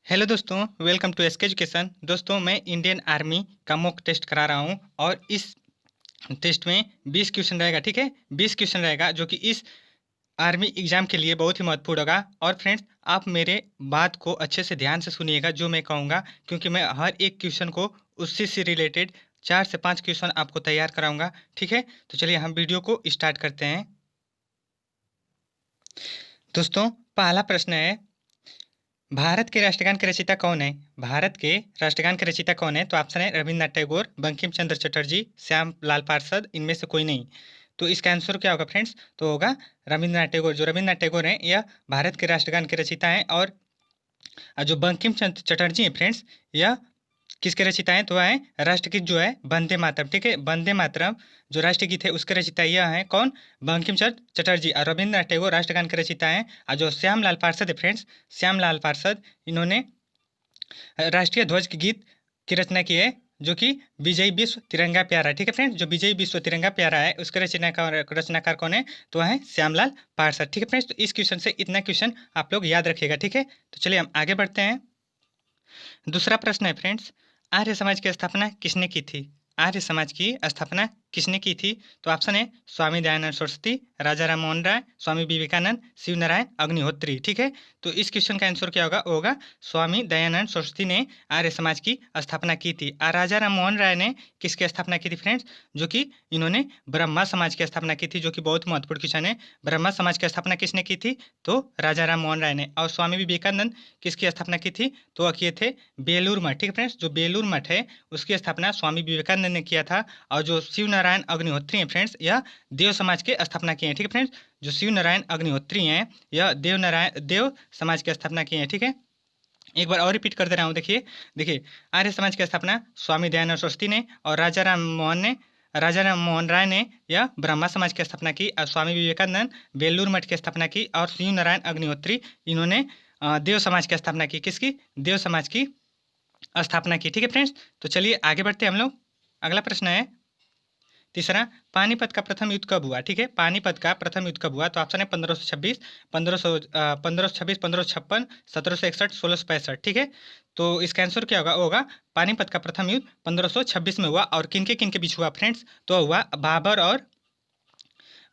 Hello दोस्तों, welcome to SK education. दोस्तों, मैं इंडियन आर्मी का मॉक टेस्ट करा रहा हूँ और इस टेस्ट में 20 क्वेश्चन रहेगा। ठीक है, 20 क्वेश्चन रहेगा जो कि इस आर्मी एग्जाम के लिए बहुत ही महत्वपूर्ण होगा। और फ्रेंड्स, आप मेरे बात को अच्छे से ध्यान से सुनिएगा जो मैं कहूँगा, क्योंकि मैं हर एक क्वेश्चन को उससे से रिलेटेड 4 से 5 क्वेश्चन आपको तैयार कराऊंगा। ठीक है, तो चलिए हम वीडियो को स्टार्ट करते हैं। दोस्तों, पहला प्रश्न है, भारत के राष्ट्रगान के रचयिता कौन है? भारत के राष्ट्रगान के रचयिता कौन है? तो ऑप्शन है रविन्द्रनाथ टैगोर, बंकिम चंद्र चटर्जी, श्याम लाल पार्षद, इनमें से कोई नहीं। तो इसका आंसर क्या होगा फ्रेंड्स? तो होगा रविन्द्रनाथ टैगोर। जो रविन्द्रनाथ टैगोर हैं यह भारत के राष्ट्रगान के रचयिता हैं। और जो बंकिम चंद्र चटर्जी हैं फ्रेंड्स, यह किसके रचयिता हैं? तो है राष्ट्रगीत जो है वंदे मातरम। ठीक है, वंदे मातरम जो राष्ट्रगीत है उसके रचयिता यह है कौन? बंकिम चंद्र चटर्जी। और रविन्द्रनाथ टैगोर राष्ट्रगान के रचयिता हैं। और जो श्यामलाल पार्षद है फ्रेंड्स, श्यामलाल पार्षद, इन्होंने राष्ट्रीय ध्वज के गीत की रचना की है, जो कि विजयी विश्व तिरंगा प्यारा। ठीक है फ्रेंड्स, जो विजयी विश्व तिरंगा प्यारा है उसके रचनाकार कौन है? तो है श्यामलाल पार्षद। ठीक है फ्रेंड्स, तो इस क्वेश्चन से इतना क्वेश्चन आप लोग याद रखिएगा। ठीक है, तो चलिए हम आगे बढ़ते हैं। दूसरा प्रश्न है फ्रेंड्स, आर्य समाज की स्थापना किसने की थी? आर्य समाज की स्थापना किसने की थी? तो ऑप्शन है स्वामी दयानंद सरस्वती, राजा राम मोहन राय, स्वामी विवेकानंद, शिव नारायण अग्निहोत्री। ठीक है, तो इस क्वेश्चन का आंसर क्या होगा? होगा स्वामी दयानंद सरस्वती ने आर्य समाज की स्थापना की थी। और राजा राम मोहन राय ने किसकी स्थापना की थी फ्रेंड्स? जो कि इन्होंने ब्रह्मा समाज की स्थापना की थी, जो कि बहुत महत्वपूर्ण क्वेश्चन है। ब्रह्मा समाज की स्थापना किसने की थी? तो राजा राम मोहन राय ने। और स्वामी विवेकानंद किसकी स्थापना की थी? तो किए थे बेलूर मठ। ठीक है फ्रेंड्स, जो बेलूर मठ है उसकी स्थापना स्वामी विवेकानंद ने किया था। और जो शिव नारायण अग्निहोत्री हैं फ्रेंड्स, यह देव समाज की स्थापना किए हैं। ठीक है फ्रेंड्स, जो शिव नारायण अग्निहोत्री हैं यह देव समाज की स्थापना किए हैं। ठीक है, एक बार और रिपीट कर दे रहा हूँ। देखिए देखिए, आर्य समाज की स्थापना स्वामी दयानंद सरस्वती ने, और राजा राम मोहन राय ने यह ब्रह्मा समाज की स्थापना की। और स्वामी विवेकानंद बेलूर मठ की स्थापना की। और शिव नारायण अग्निहोत्री इन्होंने देव समाज की स्थापना की। किसकी? देव समाज की स्थापना की। ठीक है फ्रेंड्स, तो चलिए आगे बढ़ते हैं हम लोग। अगला प्रश्न है तीसरा, पानीपत का प्रथम युद्ध कब हुआ? ठीक है, पानीपत का प्रथम युद्ध कब हुआ? तो ऑप्शन है 1526, 1526, 1556, 1761, 1665। ठीक है, तो इसका आंसर क्या होगा? होगा पानीपत का प्रथम युद्ध 1526 में हुआ। और किन के बीच हुआ फ्रेंड्स? तो हुआ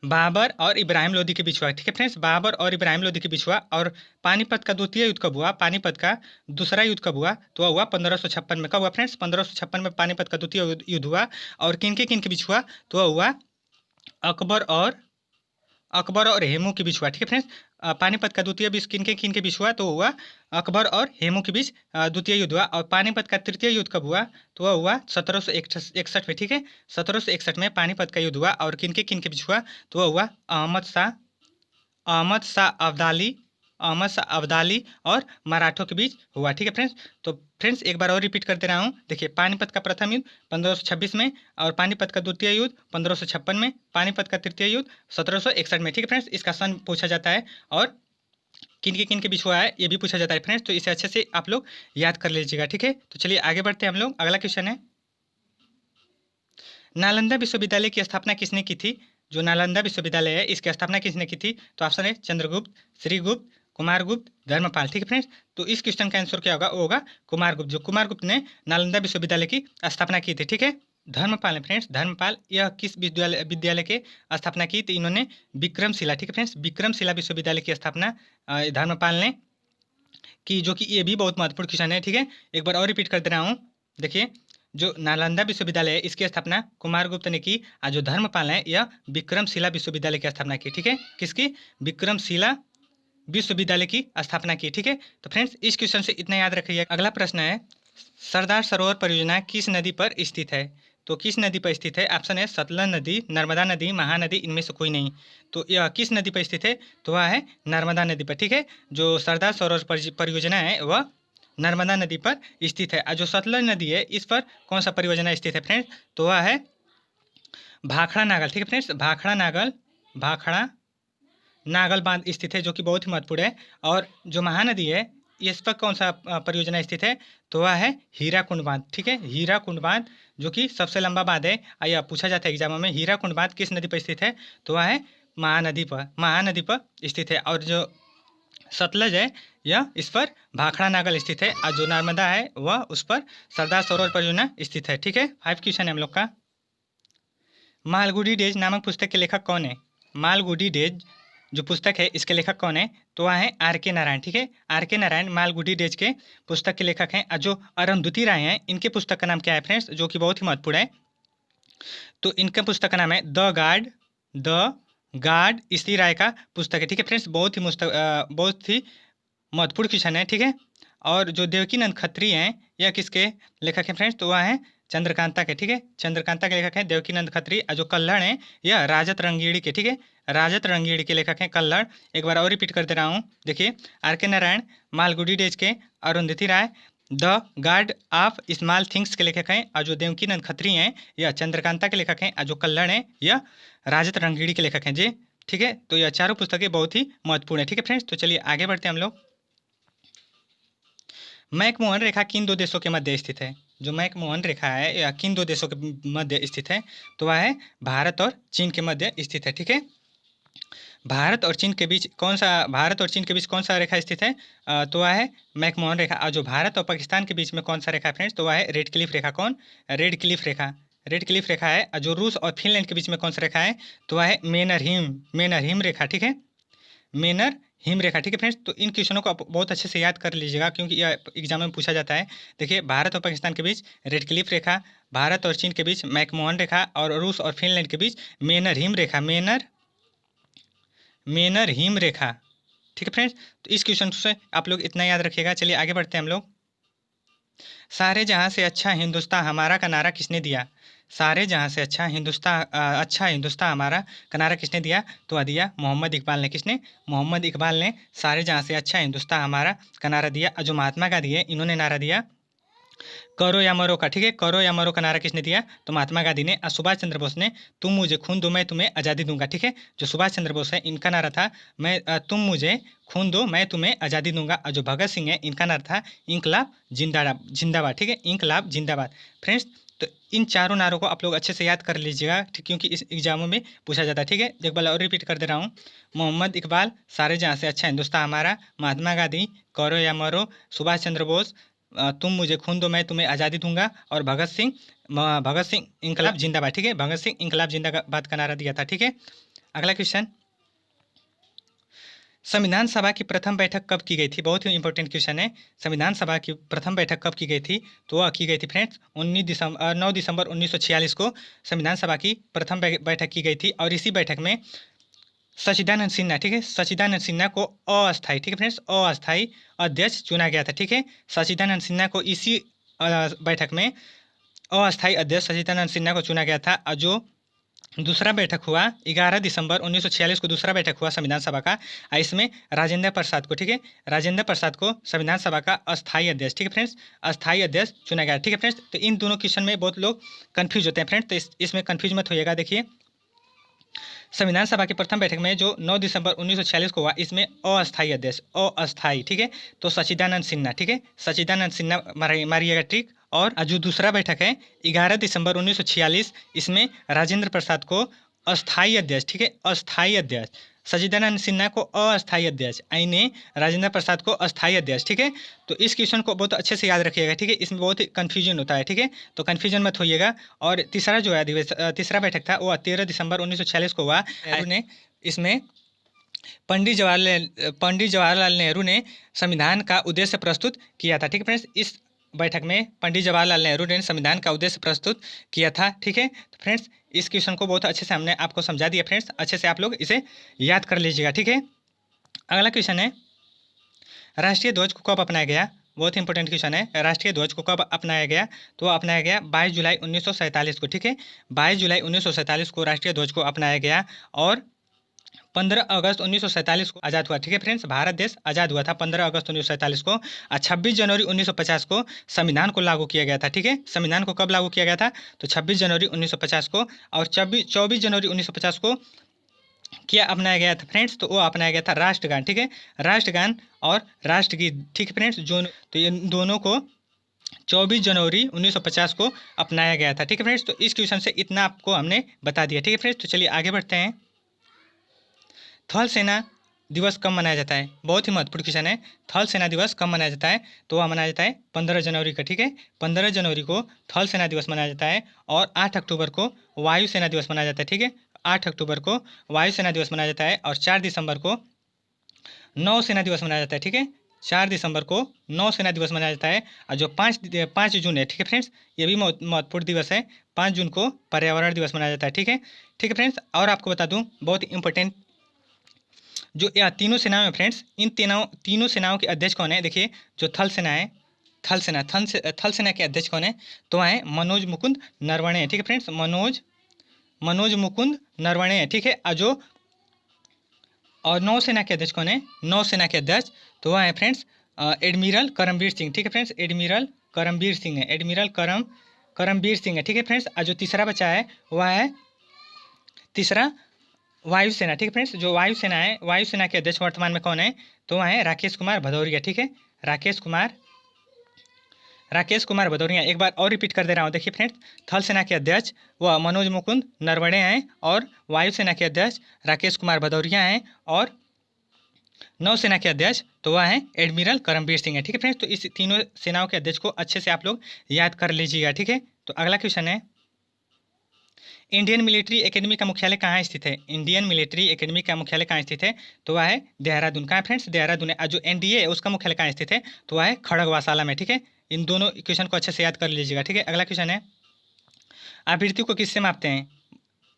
बाबर और इब्राहिम लोदी के बीच हुआ। ठीक है फ्रेंड्स, बाबर और इब्राहिम लोदी के बीच हुआ। और पानीपत का द्वितीय युद्ध कब हुआ? पानीपत का दूसरा युद्ध कब हुआ? तो हुआ 1556 में। कब हुआ फ्रेंड्स? 1556 में पानीपत का द्वितीय युद्ध हुआ। और किन के बीच हुआ? तो हुआ अकबर और हेमू के बीच हुआ। ठीक है फ्रेंड्स, पानीपत का द्वितीय बीच किन के बीच हुआ? तो हुआ अकबर और हेमू के बीच द्वितीय युद्ध हुआ। और पानीपत का तृतीय युद्ध कब हुआ? तो वह हुआ 1761 में। ठीक है, 1761 में पानीपत का युद्ध हुआ। और किन के बीच हुआ? तो वह हुआ अहमद शाह अब्दाली और मराठों के बीच हुआ। ठीक है फ्रेंड्स, तो फ्रेंड्स एक बार और रिपीट कर दे रहा हूँ। देखिए, पानीपत का प्रथम युद्ध 1526 में, और पानीपत का द्वितीय युद्ध 1556 में, पानीपत का तृतीय युद्ध 1761 में। ठीक है फ्रेंड्स, इसका सन पूछा जाता है। और किन के बीच हुआ है ये भी पूछा जाता है फ्रेंड्स, तो इसे अच्छे से आप लोग याद कर लीजिएगा। ठीक है, तो चलिए आगे बढ़ते हैं हम लोग। अगला क्वेश्चन है, नालंदा विश्वविद्यालय की स्थापना किसने की थी? जो नालंदा विश्वविद्यालय है इसकी स्थापना किसने की थी? तो ऑप्शन है चंद्रगुप्त, श्रीगुप्त, कुमारगुप्त, धर्मपाल। ठीक है फ्रेंड्स, तो इस क्वेश्चन का आंसर क्या होगा? होगा कुमारगुप्त। जो कुमारगुप्त ने नालंदा विश्वविद्यालय की स्थापना की थी। ठीक है, धर्मपाल है फ्रेंड्स, धर्मपाल यह किस विद्यालय के स्थापना की थी? इन्होंने विक्रमशिला। ठीक है फ्रेंड्स, विक्रमशिला विश्वविद्यालय की स्थापना धर्मपाल ने की, जो कि ये भी बहुत महत्वपूर्ण क्वेश्चन है। ठीक है, एक बार और रिपीट कर दे रहा हूँ। देखिए, जो नालंदा विश्वविद्यालय है इसकी स्थापना कुमारगुप्त ने की। और जो धर्मपाल है यह विक्रमशिला विश्वविद्यालय की स्थापना की। ठीक है, किसकी? विक्रमशिला विश्वविद्यालय की स्थापना की। ठीक है, तो फ्रेंड्स इस क्वेश्चन से इतना याद रखिए। अगला प्रश्न है, सरदार सरोवर परियोजना किस नदी पर स्थित है? तो किस नदी पर स्थित है? ऑप्शन है सतलज नदी, नर्मदा नदी, महानदी, इनमें से कोई नहीं। तो यह किस नदी पर स्थित है? तो वह है नर्मदा नदी पर। ठीक है, जो सरदार सरोवर परियोजना है वह नर्मदा नदी पर स्थित है। और जो सतलज नदी है इस पर कौन सा परियोजना स्थित है फ्रेंड्स? तो वह है भाखड़ा नागल। ठीक है फ्रेंड्स, भाखड़ा नागल बांध स्थित है, जो कि बहुत ही महत्वपूर्ण है। और जो महानदी है इस पर कौन सा परियोजना स्थित है? तो वह है हीराकुंड बांध। ठीक है, हीराकुंड बांध जो कि सबसे लंबा बांध है। यह पूछा जाता है एग्जामों में, हीराकुंड बांध किस नदी पर स्थित है? तो वह है महानदी पर स्थित है। और जो सतलज है यह इस पर भाखड़ा नागल स्थित है, और जो नर्मदा है वह उस पर सरदार सरोवर परियोजना स्थित है। ठीक है, 5 क्वेश्चन है हम लोग का। मालगुडी डेज नामक पुस्तक के लेखक कौन है? मालगुडी डेज जो पुस्तक है इसके लेखक कौन है? तो वह है आर के नारायण। ठीक है, आर के नारायण मालगुडी डेज के पुस्तक के लेखक हैं। और जो अरुंधति राय हैं इनके पुस्तक का नाम क्या है फ्रेंड्स, जो कि बहुत ही महत्वपूर्ण है। तो इनका पुस्तक का नाम है द गार्ड इसी राय का पुस्तक है। ठीक है फ्रेंड्स, बहुत ही महत्वपूर्ण क्वेश्चन है। ठीक है, और जो देवकीनंद खत्री हैं यह किसके लेखक हैं फ्रेंड्स? तो वह है चंद्रकांता के। ठीक है, चंद्रकांता के लेखक हैं देवकीनंद खत्री। और जो कल्हड़ हैं यह राजत रंगीड़ी के। ठीक है, राजत रंगीड़ी के लेखक हैं कल्हड़। एक बार और रिपीट कर दे रहा हूँ, देखिए, आर के नारायण मालगुडी डेज के, Arundhati Roy the God of Small Things के लेखक हैं, और जो देवकीनंद खत्री हैं यह चंद्रकांता के लेखक हैं, और जो कल्हड़ हैं यह राजत रंगीड़ी के लेखक हैं जी। ठीक है, तो यह चारों पुस्तकें बहुत ही महत्वपूर्ण है। ठीक है फ्रेंड्स, तो चलिए आगे बढ़ते हैं हम लोग। मैकमोहन रेखा किन दो देशों के मध्य स्थित है? जो मैकमोहन रेखा है यह किन दो देशों के मध्य स्थित है? तो वह है भारत और चीन के मध्य स्थित है। ठीक है, भारत और चीन के बीच कौन सा रेखा स्थित है? तो वह है मैकमोहन रेखा। और जो भारत और पाकिस्तान के बीच में कौन सा रेखा है फ्रेंड्स? तो वह है रेड क्लिफ रेखा। कौन? रेड क्लिफ रेखा। रेड क्लिफ रेखा है। और जो रूस और फिनलैंड के बीच में कौन सा रेखा है? तो वह है मेनर हिम रेखा। ठीक है, मेनर हिम रेखा। ठीक है फ्रेंड्स, तो इन क्वेश्चनों को आप बहुत अच्छे से याद कर लीजिएगा, क्योंकि यह एग्जाम में पूछा जाता है। देखिए, भारत और पाकिस्तान के बीच रेड क्लिफ रेखा, भारत और चीन के बीच मैकमोहन रेखा, और रूस और फिनलैंड के बीच मेनर हिम रेखा। मेनर हिम रेखा। ठीक है फ्रेंड्स, तो इस क्वेश्चन से आप लोग इतना याद रखिएगा। चलिए आगे बढ़ते हैं हम लोग। सारे जहां से अच्छा हिंदुस्तान हमारा का नारा किसने दिया? सारे जहां से अच्छा हिंदुस्तान हमारा का नारा किसने दिया? तो वह दिया मोहम्मद इकबाल ने। किसने? मोहम्मद इकबाल ने सारे जहां से अच्छा हिंदुस्तान हमारा का नारा दिया। और जो महात्मा गांधी है इन्होंने नारा दिया करो या मरो का। ठीक है, करो या मरो का नारा किसने दिया? तो महात्मा गांधी ने। और सुभाष चंद्र बोस ने तुम मुझे खून दो मैं तुम्हें आज़ादी दूंगा। ठीक है, जो सुभाष चंद्र बोस है इनका नारा था तुम मुझे खून दो मैं तुम्हें आज़ादी दूंगा। और जो भगत सिंह है इनका नारा था इंकलाब जिंदाबाद। ठीक है, इंकलाब जिंदाबाद। फ्रेंड्स, तो इन चारों नारों को आप लोग अच्छे से याद कर लीजिएगा, ठीक, क्योंकि इस एग्जामों में पूछा जाता है। ठीक है, एक बार और रिपीट कर दे रहा हूँ। मोहम्मद इकबाल सारे जहाँ से अच्छा हिंदुस्तान हमारा, महात्मा गांधी करो या मरो, सुभाष चंद्र बोस तुम मुझे खून दो मैं तुम्हें आज़ादी दूंगा, और भगत सिंह इंकलाब जिंदाबाद। ठीक है, भगत सिंह इंकलाब जिंदाबाद का नारा दिया था। ठीक है, अगला क्वेश्चन, संविधान सभा की प्रथम बैठक कब की गई थी? बहुत ही इंपॉर्टेंट क्वेश्चन है। संविधान सभा की प्रथम बैठक कब की गई थी? तो वह की गई थी फ्रेंड्स 9 दिसंबर 1946 को संविधान सभा की प्रथम बैठक की गई थी। और इसी बैठक में सच्चिदानंद सिन्हा, ठीक है, सच्चिदानंद सिन्हा को अस्थायी, ठीक है फ्रेंड्स, अस्थायी अध्यक्ष चुना गया था। ठीक है, सच्चिदानंद सिन्हा को इसी बैठक में अस्थायी अध्यक्ष सच्चिदानंद सिन्हा को चुना गया था। और जो दूसरा बैठक हुआ 11 दिसंबर 1946 को दूसरा बैठक हुआ संविधान सभा का, इसमें राजेंद्र प्रसाद को, ठीक है, राजेंद्र प्रसाद को संविधान सभा का अस्थायी अध्यक्ष, ठीक है फ्रेंड्स, अस्थायी अध्यक्ष चुना गया। ठीक है फ्रेंड्स, तो इन दोनों क्वेश्चन में बहुत लोग कंफ्यूज होते हैं फ्रेंड्स, तो इसमें कंफ्यूज मत होइएगा। देखिए, संविधान सभा की प्रथम बैठक में जो 9 दिसंबर 1946 को हुआ, इसमें अस्थायी अध्यक्ष, अस्थायी, ठीक है, तो सच्चिदानंद सिन्हा, ठीक है, सच्चिदानंद सिन्हा मारिएगा ट्रिक। और जो दूसरा बैठक है 11 दिसंबर 1946, इसमें राजेंद्र प्रसाद को अस्थायी अध्यक्ष, ठीक है, अस्थायी अध्यक्ष, सच्चिदानंद सिन्हा को अस्थायी अध्यक्ष, इन्हें राजेंद्र प्रसाद को अस्थायी अध्यक्ष। ठीक है, तो इस क्वेश्चन को बहुत अच्छे से याद रखिएगा। ठीक है, इसमें बहुत ही कन्फ्यूजन होता है। ठीक है, तो कन्फ्यूजन मत होइएगा। और तीसरा जो है तीसरा बैठक था वो 13 दिसंबर 1946 को हुआ। नेहरू ने इसमें पंडित जवाहरलाल नेहरू ने संविधान का उद्देश्य प्रस्तुत किया था। ठीक है फ्रेंड्स, इस बैठक में पंडित जवाहरलाल नेहरू ने संविधान का उद्देश्य प्रस्तुत किया था। ठीक है, तो फ्रेंड्स इस क्वेश्चन को बहुत अच्छे से हमने आपको समझा दिया फ्रेंड्स, अच्छे से आप लोग इसे याद कर लीजिएगा। ठीक है, अगला क्वेश्चन है, राष्ट्रीय ध्वज को कब अपनाया गया? बहुत इंपॉर्टेंट क्वेश्चन है, राष्ट्रीय ध्वज को कब अपनाया गया? तो अपनाया गया 22 जुलाई 1947 को। ठीक है, 22 जुलाई 1947 को राष्ट्रीय ध्वज को अपनाया गया। और 15 अगस्त 1947 को आज़ाद हुआ। ठीक है फ्रेंड्स, भारत देश आज़ाद हुआ था 15 अगस्त 1947 को। 26 जनवरी 1950 को संविधान को लागू किया गया था। ठीक है, संविधान को कब लागू किया गया था? तो 26 जनवरी 1950 को। और 24 जनवरी 1950 को क्या अपनाया गया था फ्रेंड्स? तो वो अपनाया गया था राष्ट्रगान। ठीक है, राष्ट्रगान और राष्ट्रगीत। ठीक है फ्रेंड्स, जो तो इन दोनों को 24 जनवरी 1950 को अपनाया गया था। ठीक है फ्रेंड्स, तो इस क्वेश्चन से इतना आपको हमने बता दिया। ठीक है फ्रेंड्स, तो चलिए आगे बढ़ते हैं। थल सेना दिवस कब मनाया जाता है? बहुत ही महत्वपूर्ण क्वेश्चन है। थल सेना दिवस कब मनाया जाता है? तो वह मनाया जाता है 15 जनवरी को, ठीक है। 15 जनवरी को थल सेना दिवस मनाया जाता है और 8 अक्टूबर को वायु सेना दिवस मनाया जाता है, ठीक है। 8 अक्टूबर को वायु सेना दिवस मनाया जाता है और 4 दिसंबर को नौसेना दिवस मनाया जाता है, ठीक है। 4 दिसंबर को नौसेना दिवस मनाया जाता है और जो 5 जून है, ठीक है फ्रेंड्स, ये भी महत्वपूर्ण दिवस है। 5 जून को पर्यावरण दिवस मनाया जाता है, ठीक है। ठीक है फ्रेंड्स, और आपको बता दूं बहुत इंपॉर्टेंट, जो यह तीनों सेनाओं में फ्रेंड्स, इन तीनों सेनाओं के अध्यक्ष कौन है? देखिए, जो थल सेना है, थल सेना के अध्यक्ष कौन है? तो वह है मनोज मुकुंद नरवणे, ठीक है फ्रेंड्स। मनोज मुकुंद नरवणे है, ठीक है। और नौसेना के अध्यक्ष कौन है? नौसेना के अध्यक्ष तो वह है फ्रेंड्स एडमिरल करमबीर सिंह, ठीक है फ्रेंड्स। एडमिरल करमबीर सिंह है, एडमिरल करमबीर सिंह है, ठीक है फ्रेंड्स। और जो तीसरा बचा है वह है तीसरा वायुसेना, ठीक है फ्रेंड्स। जो वायुसेना है, वायुसेना के अध्यक्ष वर्तमान में कौन है? तो वह है राकेश कुमार भदौरिया, ठीक है। राकेश कुमार भदौरिया। एक बार और रिपीट कर दे रहा हूँ, देखिए फ्रेंड्स, थल सेना के अध्यक्ष वह मनोज मुकुंद नरवणे हैं और वायुसेना के अध्यक्ष राकेश कुमार भदौरिया हैं और नौसेना के अध्यक्ष तो वह है एडमिरल करमबीर सिंह है, ठीक है फ्रेंड्स। तो इस तीनों सेनाओं के अध्यक्ष को अच्छे से आप लोग याद कर लीजिएगा, ठीक है। तो अगला क्वेश्चन है, इंडियन मिलिट्री एकेडमी का मुख्यालय कहाँ स्थित है? इंडियन मिलिट्री एकेडमी का मुख्यालय कहाँ स्थित है? तो वह है देहरादून। कहाँ फ्रेंड्स? देहरादून है। और जो एनडीए है उसका मुख्यालय कहाँ स्थित है? तो वह है खड़गवासाला में, ठीक है। इन दोनों क्वेश्चन को अच्छे से याद कर लीजिएगा, ठीक है। अगला क्वेश्चन है, आवृत्ति को किससे मापते हैं?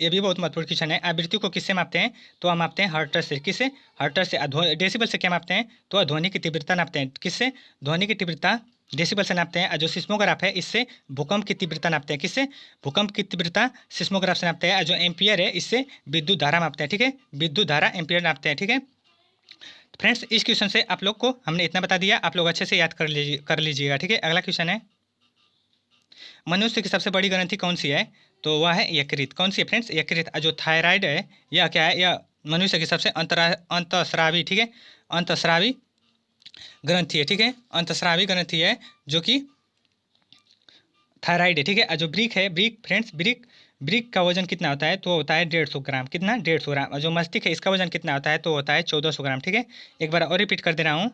ये भी बहुत महत्वपूर्ण क्वेश्चन है। आवृत्ति को किससे मापते हैं? तो हम मापते हैं हर्टर से। किससे? हर्टर से। डेसिबल से क्या मापते हैं? तो ध्वनि की तीव्रता नापते हैं। किससे? ध्वनि की तीव्रता डेसिबल से नापते हैं। और जो सिस्मोग्राफ है इससे भूकंप की तीव्रता नापते हैं। किससे? भूकंप की तीव्रता सिस्मोग्राफ से नापते हैं। और जो एम्पियर है इससे विद्युत धारा मापते हैं, ठीक है। विद्युत धारा एम्पियर नापते हैं, ठीक है। फ्रेंड्स, इस क्वेश्चन से आप लोग को हमने इतना बता दिया, आप लोग अच्छे से याद कर लीजिएगा, ठीक है। अगला क्वेश्चन है, मनुष्य की सबसे बड़ी ग्रंथि कौन सी है? तो वह है यकृत। कौन सी है फ्रेंड्स? यकृत। जो थायराइड है यह क्या है? यह मनुष्य की सबसे अंतःस्रावी, ठीक है, अंतःस्रावी ग्रंथि है, ठीक है। अंतःस्रावी ग्रंथि है जो कि थायराइड है, ठीक है। जो ब्रिक है, ब्रिक फ्रेंड्स, ब्रिक का वजन कितना होता है? तो होता है 150 ग्राम। कितना? 150 ग्राम। और जो मस्तिष्क है इसका वजन कितना होता है? तो होता है 1400 ग्राम, ठीक है। एक बार और रिपीट कर दे रहा हूँ,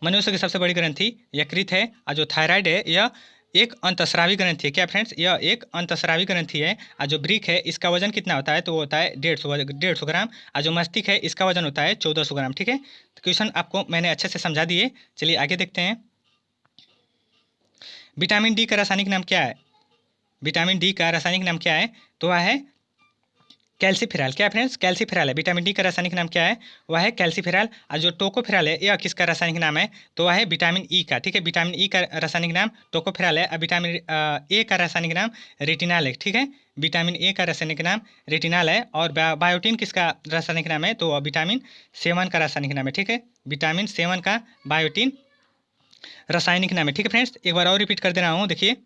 मनुष्य की सबसे बड़ी ग्रंथि यकृत है और जो थायराइड है यह एक अंतःस्रावी ग्रंथि है। क्या फ्रेंड्स? यह एक अंतःस्रावी ग्रंथि है। और जो ब्रिक है इसका वजन कितना होता है? तो वो होता है 150 ग्राम। और जो मस्तिष्क है इसका वजन होता है 1400 ग्राम, ठीक है। तो क्वेश्चन आपको मैंने अच्छे से समझा दिए। चलिए आगे देखते हैं, विटामिन डी का रासायनिक नाम क्या है? विटामिन डी का रासायनिक नाम क्या है? तो वह है कैल्सीफेरॉल। क्या फ्रेंड्स? कैल्सीफेरॉल है। विटामिन डी का रासायनिक नाम क्या है? वह है कैल्सीफेरॉल। और जो टोकोफेरॉल है यह किसका रासायनिक नाम है? तो वह है विटामिन ई का, ठीक है। विटामिन ई का रासायनिक नाम टोकोफेरॉल है। और विटामिन ए का रासायनिक नाम रेटिनाल है, ठीक है। विटामिन ए का रासायनिक नाम रेटिनाल है। और बायोटिन किसका रासायनिक नाम है? तो विटामिन 7 का रासायनिक नाम है, ठीक है। विटामिन 7 का बायोटिन रासायनिक नाम है, ठीक है फ्रेंड्स। एक बार और रिपीट कर दे रहा हूँ, देखिए,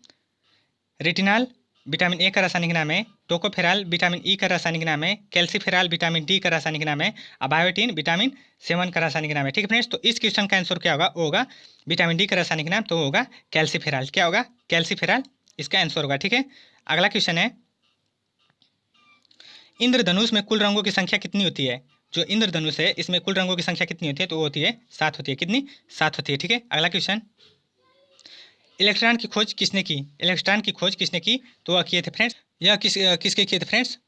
रेटिनाल विटामिन ए का रासायनिक नाम है, टोकोफेरॉल विटामिन ई का रासायनिक नाम है, कैल्सीफेरॉल विटामिन डी का रासायनिक नाम है, बायोटिन विटामिन 7 का रासायनिक नाम है, ठीक है फ्रेंड्स। तो इस क्वेश्चन का आंसर क्या होगा? वो होगा विटामिन डी का रासायनिक नाम तो होगा कैल्सीफेरॉल। क्या होगा? कैल्सीफेरॉल इसका आंसर होगा, ठीक है। अगला क्वेश्चन है, इंद्रधनुष में कुल रंगों की संख्या कितनी होती है? जो इंद्रधनुष है इसमें कुल रंगों की संख्या कितनी होती है? तो वो होती है 7 होती है। कितनी? 7 होती है, ठीक है। अगला क्वेश्चन, इलेक्ट्रॉन की खोज किसने की? इलेक्ट्रॉन की खोज किसने की? तो वह किए थे फ्रेंड्स, यह किसके किए थे फ्रेंड्स?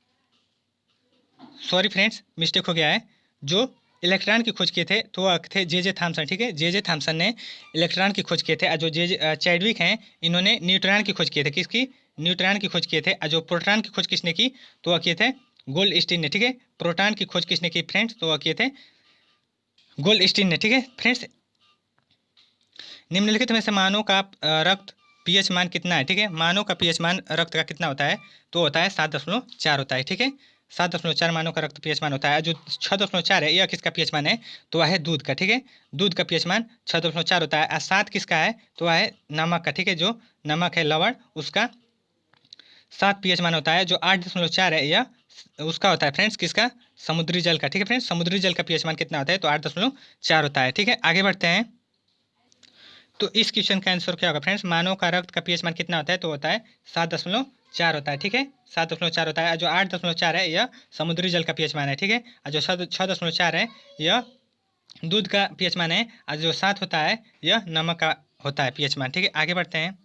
सॉरी फ्रेंड्स, मिस्टेक हो गया है। जो इलेक्ट्रॉन की खोज किए थे तो वह थे जे थॉमसन, ठीक है। जे थॉमसन ने इलेक्ट्रॉन की खोज किए थे। और जो चैडविक हैं इन्होंने न्यूट्रॉन की खोज किए थे। किसकी? न्यूट्रॉन की खोज किए थे। और जो प्रोटॉन की खोज किसने की? तो वह किए थे गोल्ड स्टीन ने, ठीक है। प्रोटॉन की खोज किसने की फ्रेंड्स? तो वह किए थे गोल्ड स्टीन ने, ठीक है फ्रेंड्स। निम्नलिखित में से मानव का रक्त पीएच मान कितना है? ठीक है, मानव का पीएच मान रक्त का कितना होता है? तो होता है 7.4 होता है, ठीक है। 7.4 मानव का रक्त पीएच मान होता है। जो 6.4 है यह किसका पीएच मान है? तो वह है दूध का, ठीक है। दूध का पीएच मान 6.4 होता है। और 7 किसका है? तो वह है नमक का, ठीक है। जो नमक है लवण उसका 7 पीएच मान होता है। जो 8.4 है यह उसका होता है फ्रेंड्स, किसका? समुद्री जल का, ठीक है फ्रेंड्स। समुद्री जल का पीएच मान कितना होता है? तो 8.4 होता है, ठीक है। आगे बढ़ते हैं, तो इस क्वेश्चन का आंसर क्या होगा फ्रेंड्स? मानव का रक्त का पीएच मान कितना होता है? तो होता है 4 होता है, ठीक है, 7.4 होता है। जो 8.4 है यह समुद्री जल का पीएच मान है, ठीक है। और जो 6.4 है यह दूध का पीएच मान है। और जो 7 होता है यह नमक का होता है पीएच मान, ठीक है। आगे बढ़ते हैं।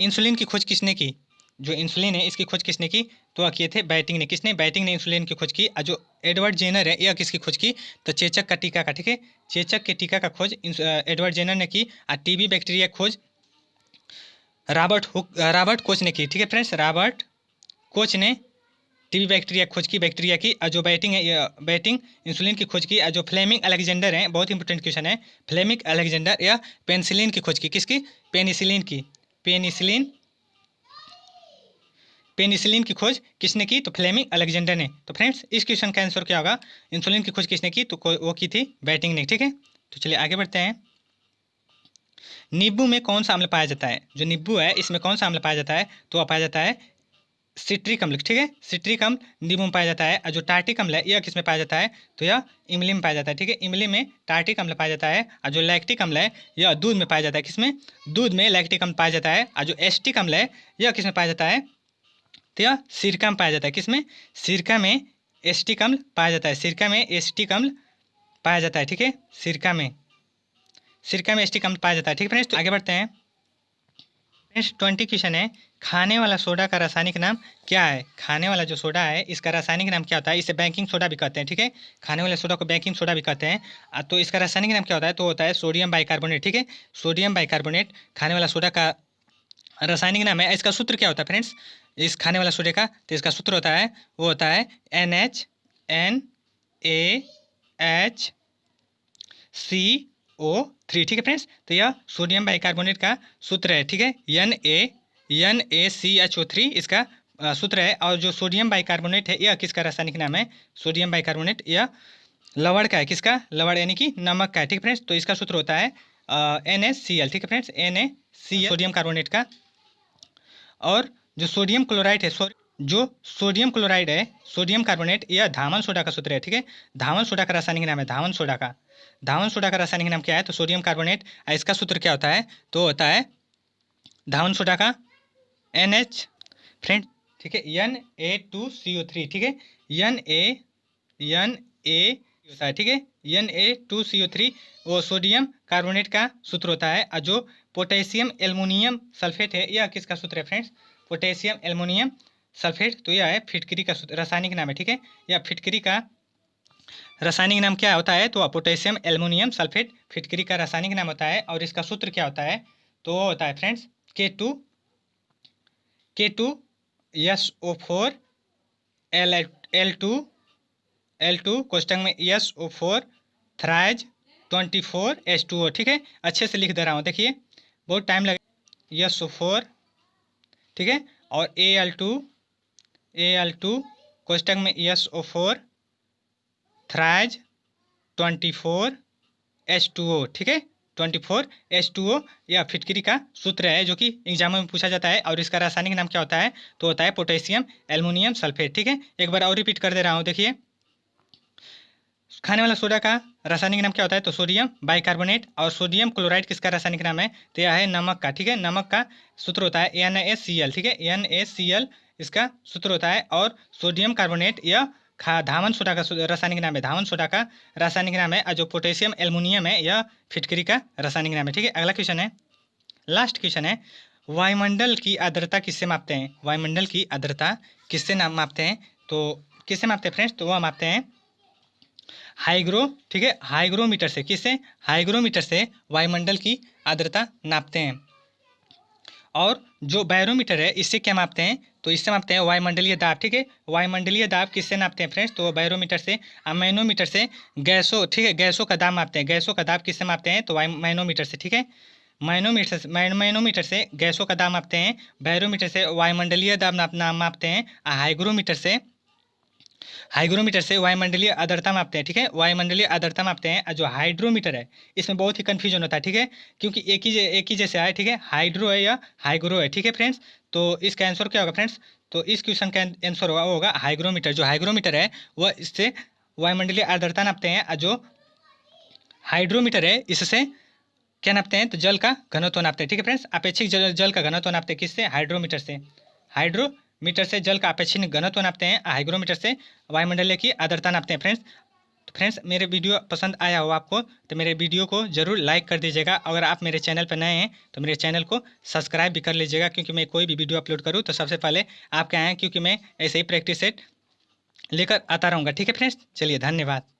इंसुलिन की खोज किसने की? जो इंसुलिन है इसकी खोज किसने की? तो किए थे बैटिंग ने। किसने? बैटिंग ने इंसुलिन की खोज की। और जो एडवर्ड जेनर है यह किसकी खोज की? तो चेचक का टीका का, ठीक है। चेचक के टीका का खोज एडवर्ड जेनर ने की। और टीबी बैक्टीरिया खोज रॉबर्ट कोच ने की, ठीक है फ्रेंड्स। रॉबर्ट कोच ने टीबी बैक्टीरिया खोज की, बैक्टीरिया की। और जो बैटिंग है बैटिंग इंसुलिन की खोज की। और जो फ्लेमिंग अलेक्जेंडर है, बहुत इंपॉर्टेंट क्वेश्चन है, फ्लेमिंग अलेक्जेंडर या पेनिसिलिन की खोज की। किसकी? पेनिसिलिन की। पेनिसिलिन की खोज किसने की? तो फ्लेमिंग अलेक्जेंडर ने। तो फ्रेंड्स इस क्वेश्चन का आंसर क्या होगा? इंसुलिन की खोज किसने की? तो वो की थी बैटिंग ने, ठीक है। तो चलिए आगे बढ़ते हैं। नींबू में कौन सा अम्ल पाया जाता है? जो नींबू है इसमें कौन सा अम्ल पाया जाता है? तो वह पाया जाता है सिट्रिक अम्ल, ठीक है। सिट्रिक अम्ल नींबू में पाया जाता है। और जो टार्टिक अम्ल है यह किस में पाया जाता है? तो यह इमली में पाया जाता है, ठीक है। इमली में टार्टिक अम्ल पाया जाता है। और जो लैक्टिक अम्ल है यह दूध में पाया जाता है। किसमें? दूध में लैक्टिक अम्ल पाया जाता है। और जो एस्टिक अम्ल है यह किस में पाया जाता है? तो यह सिरका में पाया जाता है। किसमें? सिरका में एस्टिक अम्ल पाया जाता है। सिरका में एस्टिक अम्ल पाया जाता है, ठीक है। सिरका में एस्टिक अम्ल पाया जाता है, ठीक है फ्रेंड्स। तो आगे बढ़ते हैं। नेक्स्ट 20 क्वेश्चन है, खाने वाला सोडा का रासायनिक नाम क्या है? खाने वाला जो सोडा है इसका रासायनिक नाम क्या होता है? इसे बेकिंग सोडा भी कहते हैं, ठीक है। खाने वाले सोडा को बेकिंग सोडा भी कहते हैं। तो इसका रासायनिक नाम क्या होता है? तो होता है सोडियम बाइकार्बोनेट, ठीक है। सोडियम बाइकार्बोनेट खाने वाला सोडा का रासायनिक नाम है। इसका सूत्र क्या होता है फ्रेंड्स? इस खाने वाला सोडे का, तो इसका सूत्र होता है, वो होता है NaCO3, ठीक है फ्रेंड्स। तो यह सोडियम बाइकार्बोनेट का सूत्र है, ठीक है। NaCHO3 इसका सूत्र है। और जो सोडियम बाइकार्बोनेट है यह किसका रासायनिक नाम है? सोडियम बाइकार्बोनेट यह लवण का है। किसका? लवण यानी कि नमक का है, ठीक है फ्रेंड्स। तो इसका सूत्र होता है NaCl, ठीक है फ्रेंड्स। NaCl सोडियम कार्बोनेट का। और जो सोडियम क्लोराइड है, जो सोडियम क्लोराइड है, सोडियम कार्बोनेट, यह धावन सोडा का सूत्र है, ठीक है। धावन सोडा का रासायनिक नाम है, धावन सोडा का। धावन सोडा का रासायनिक नाम क्या है? तो सोडियम कार्बोनेट। इसका सूत्र क्या होता है? तो होता है धावन सोडा का NH फ्रेंड, ठीक है, Na2CO3, ठीक है। Na होता है, ठीक है। Na2CO3 वो सोडियम कार्बोनेट का सूत्र होता है। और जो पोटेशियम एल्युमिनियम सल्फेट है यह किसका सूत्र है फ्रेंड्स? Potassium aluminium sulphate. तो यह है फिटकरी का रासायनिक नाम है, ठीक है। यह फिटकरी का रासायनिक नाम क्या होता है? तो पोटेशियम एल्युमिनियम सल्फेट फिटकरी का रासायनिक नाम होता है। और इसका सूत्र क्या होता है? तो वो होता है फ्रेंड्स K2SO4 L2 क्वेश्चन में SO4 थ्राइज 24H2O, ठीक है। अच्छे से लिख दे रहा हूँ, देखिए बहुत टाइम लगे। SO4, ठीक है। और Al2 क्वेश्चन में SO4 थ्राइज 24H2O, ठीक है। 24H2O यह फिटकरी का सूत्र है जो कि एग्जाम में पूछा जाता है। और इसका रासायनिक नाम क्या होता है? तो होता है पोटेशियम एल्युमिनियम सल्फेट, ठीक है। एक बार और रिपीट कर दे रहा हूँ, देखिए खाने वाला सोडा का रासायनिक नाम क्या होता है? तो सोडियम बाइकार्बोनेट। और सोडियम क्लोराइड किसका रासायनिक नाम है? तो यह है नमक का, ठीक है। नमक का सूत्र होता है NaCl, ठीक है। NaCl इसका सूत्र होता है। और सोडियम कार्बोनेट यह धावन सोडा का रासायनिक नाम है। धावन सोडा का रासायनिक नाम है। और जो पोटेशियम एल्युमिनियम है यह फिटकरी का रासायनिक नाम है, ठीक है। अगला क्वेश्चन है, लास्ट क्वेश्चन है, वायुमंडल की आर्द्रता किससे मापते हैं? वायुमंडल की आर्द्रता किससे मापते हैं? तो किससे मापते हैं फ्रेंड्स? तो वह मापते हैं ठीक है, हाइग्रोमीटर से। किससे? हाइग्रोमीटर से वायुमंडल की आर्द्रता नापते हैं। और जो बैरोमीटर है इससे क्या मापते हैं? तो इससे मापते हैं वायुमंडलीय दाब, ठीक है। वायुमंडलीय दाब किससे नापते हैं फ्रेंड्स? तो बैरोमीटर से। मैनोमीटर से गैसों, ठीक है, गैसों का दाब मापते हैं। गैसों का दाब किससे मापते हैं? तो मैनोमीटर से, ठीक है। मैनोमीटर से गैसों का दाब मापते हैं। बैरोमीटर से वायुमंडलीय दाब मापते हैं। हाइग्रोमीटर से वायुमंडलीय आर्द्रता मापते हैं, ठीक है। वायुमंडलीय आर्द्रता मापते हैं। और जो हाइड्रोमीटर है इसमें बहुत ही कन्फ्यूजन होता है, ठीक है, क्योंकि एक ही जैसे आए, ठीक है। हाइड्रो है या हाइग्रो है, ठीक है फ्रेंड्स। तो इसका आंसर क्या होगा फ्रेंड्स? तो इस क्वेश्चन का आंसर होगा हाइग्रोमीटर। जो हाइग्रोमीटर है वह इससे वायुमंडलीय आर्द्रता नापते हैं। और जो हाइड्रोमीटर है इससे क्या नापते हैं? तो जल का घनत्व नापते हैं, ठीक है फ्रेंड्स। अपेक्षिक जल का घनत्व नापते हैं। किससे? हाइड्रोमीटर से। हाइड्रोमीटर से जल का अपेक्षित घनत्व नापते हैं, हाइग्रोमीटर से वायुमंडलीय की आर्द्रता नापते हैं फ्रेंड्स। तो फ्रेंड्स मेरे वीडियो पसंद आया हो आपको तो मेरे वीडियो को ज़रूर लाइक कर दीजिएगा। अगर आप मेरे चैनल पर नए हैं तो मेरे चैनल को सब्सक्राइब भी कर लीजिएगा, क्योंकि मैं कोई भी वीडियो अपलोड करूँ तो सबसे पहले आपके आएँ, क्योंकि मैं ऐसे ही प्रैक्टिस सेट लेकर आता रहूँगा। ठीक है फ्रेंड्स, चलिए धन्यवाद।